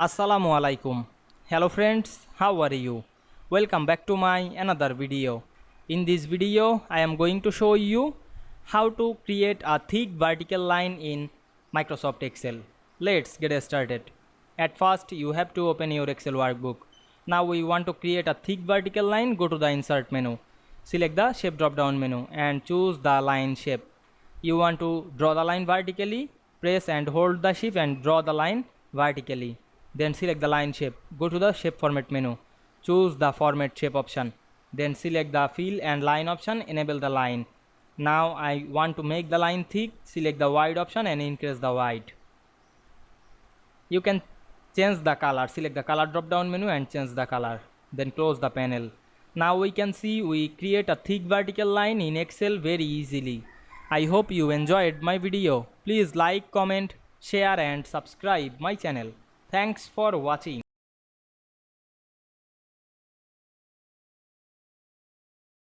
Assalamu Walaikum. Hello friends, how are you? Welcome back to my another video. In this video, I am going to show you how to create a thick vertical line in Microsoft Excel. Let's get started. At first, you have to open your Excel workbook. Now we want to create a thick vertical line. Go to the Insert menu. Select the Shape drop down menu and choose the line shape. You want to draw the line vertically. Press and hold the shift and draw the line vertically. Then select the line shape. Go to the shape format menu. Choose the format shape option. Then select the fill and line option. Enable the line. Now I want to make the line thick. Select the wide option and increase the wide. You can change the color. Select the color drop down menu and change the color. Then close the panel. Now we can see we create a thick vertical line in Excel very easily. I hope you enjoyed my video. Please like, comment, share and subscribe my channel. Thanks for watching.